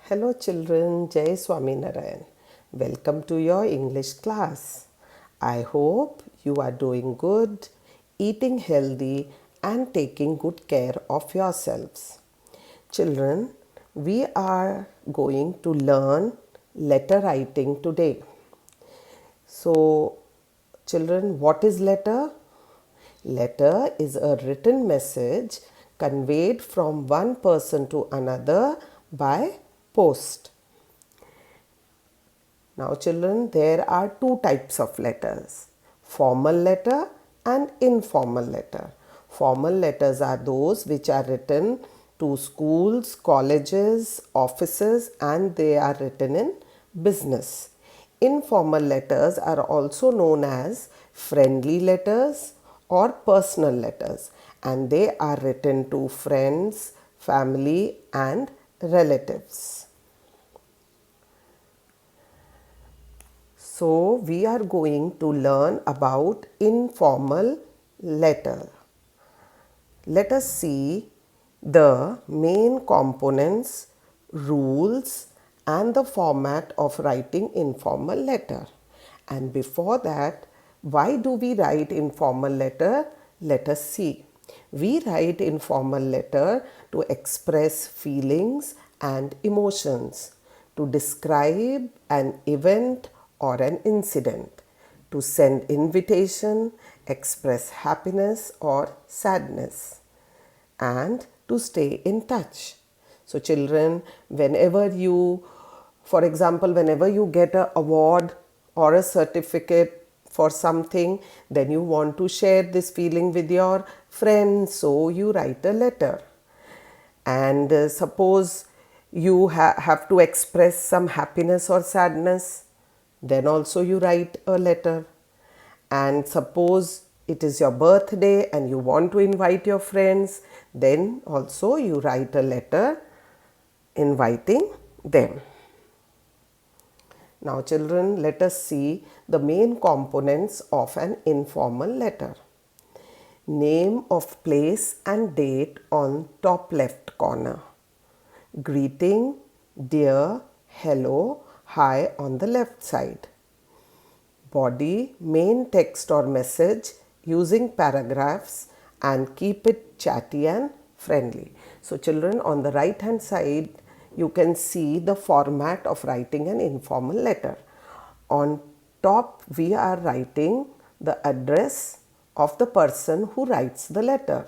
Hello children, Jai Swaminarayan. Welcome to your English class. I hope you are doing good, eating healthy and taking good care of yourselves. Children, we are going to learn letter writing today. So, children, what is letter? Letter is a written message conveyed from one person to another by post. Now, children, there are two types of letters, formal letter and informal letter. Formal letters are those which are written to schools, colleges, offices, and they are written in business. Informal letters are also known as friendly letters or personal letters, and they are written to friends, family, and relatives. So, we are going to learn about informal letter. Let us see the main components, rules, and the format of writing informal letter. And before that, why do we write informal letter? Let us see. We write informal letter to express feelings and emotions, to describe an event or an incident, to send invitation, express happiness or sadness, and to stay in touch. So children, whenever you, for example, whenever you get an award or a certificate for something, then you want to share this feeling with your friends, so you write a letter. And suppose you have to express some happiness or sadness, then also you write a letter. And suppose it is your birthday and you want to invite your friends, then also you write a letter inviting them. Now children, let us see the main components of an informal letter. Name of place and date on top left corner. Greeting, dear, hello, hi on the left side. Body, main text or message using paragraphs, and keep it chatty and friendly. So children, on the right hand side you can see the format of writing an informal letter. On top we are writing the address of the person who writes the letter.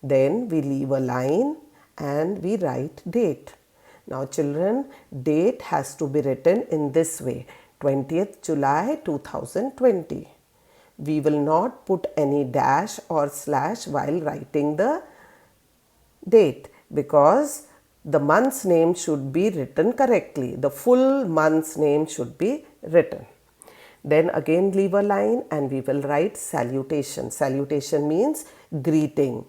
Then we leave a line and we write date. Now children, date has to be written in this way, 20th July 2020. We will not put any dash or slash while writing the date, because the month's name should be written correctly. The full month's name should be written. Then again leave a line and we will write salutation. Salutation means greeting.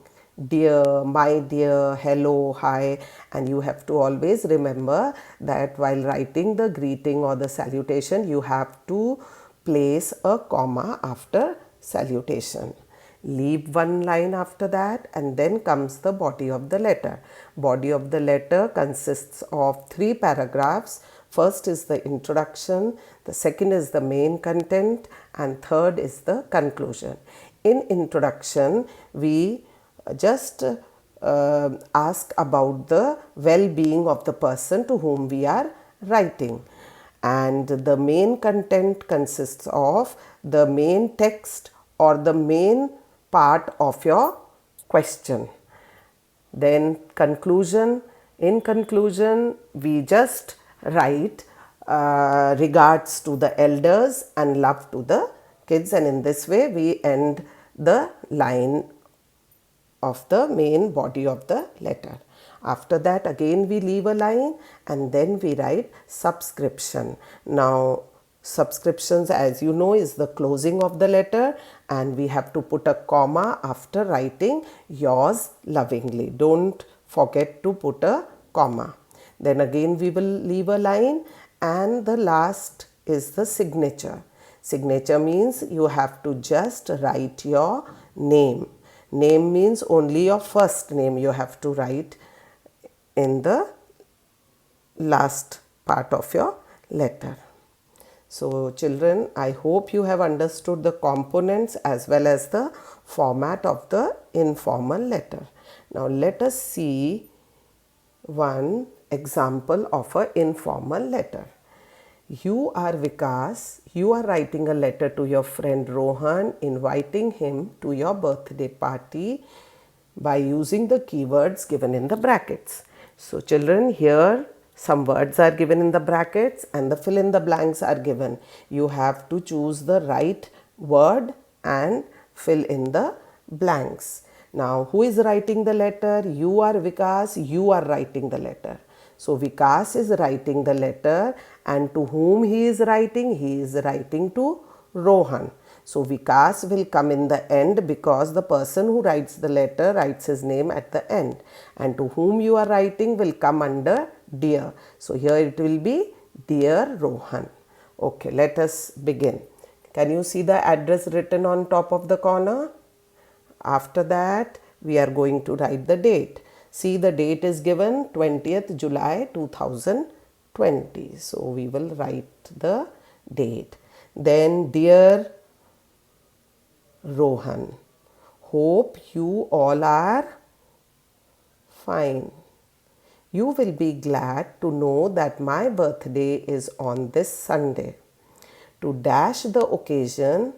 Dear, my dear, hello, hi, and you have to always remember that while writing the greeting or the salutation, you have to place a comma after salutation. Leave one line after that, and then comes the body of the letter. Body of the letter consists of 3 paragraphs. First is the introduction, the second is the main content, and third is the conclusion. In introduction, we just ask about the well-being of the person to whom we are writing. And the main content consists of the main text or the main part of your question. Then conclusion. In conclusion, we just write regards to the elders and love to the kids, and in this way we end the line of the main body of the letter. After that again we leave a line and then we write subscription. Now subscriptions, as you know, is the closing of the letter, and we have to put a comma after writing yours lovingly. Don't forget to put a comma. Then again we will leave a line, and the last is the signature. Signature means you have to just write your name. Name means only your first name you have to write in the last part of your letter. So children, I hope you have understood the components as well as the format of the informal letter. Now let us see one example of an informal letter. You are Vikas. You are writing a letter to your friend Rohan, inviting him to your birthday party by using the keywords given in the brackets. So children, here some words are given in the brackets and the fill in the blanks are given. You have to choose the right word and fill in the blanks. Now, who is writing the letter? You are Vikas. You are writing the letter. So, Vikas is writing the letter, and to whom he is writing? He is writing to Rohan. So, Vikas will come in the end because the person who writes the letter writes his name at the end, and to whom you are writing will come under dear. So, here it will be Dear Rohan. Okay, let us begin. Can you see the address written on top of the corner? After that, we are going to write the date. See, the date is given 20th July 2020. So, we will write the date. Then, Dear Rohan, hope you all are fine. You will be glad to know that my birthday is on this Sunday. To dash the occasion,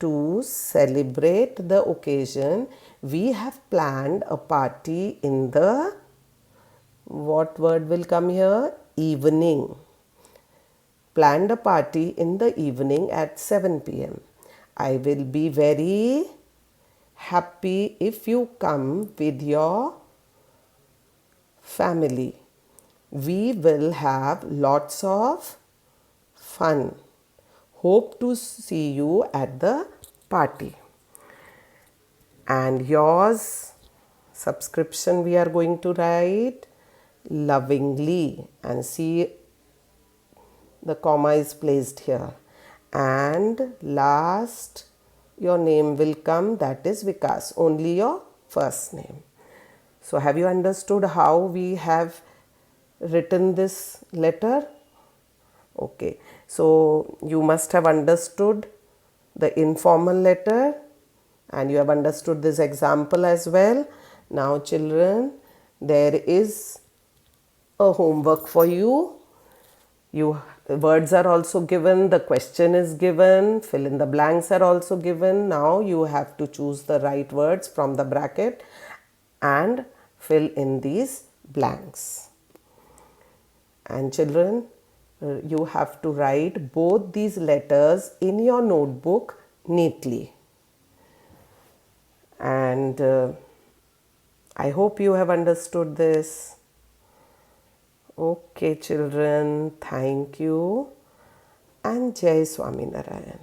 to celebrate the occasion, we have planned a party in the, what word will come here? Evening. Planned a party in the evening at 7 p.m. I will be very happy if you come with your family. We will have lots of fun. Hope to see you at the party. And yours subscription we are going to write lovingly, and see the comma is placed here. And last your name will come, that is Vikas, only your first name. So have you understood how we have written this letter? Okay, so you must have understood the informal letter and you have understood this example as well. Now children, there is a homework for you. Words are also given, the question is given, fill in the blanks are also given. Now you have to choose the right words from the bracket and fill in these blanks. And children, you have to write both these letters in your notebook neatly. And I hope you have understood this. Okay children, thank you and Jai Swaminarayan.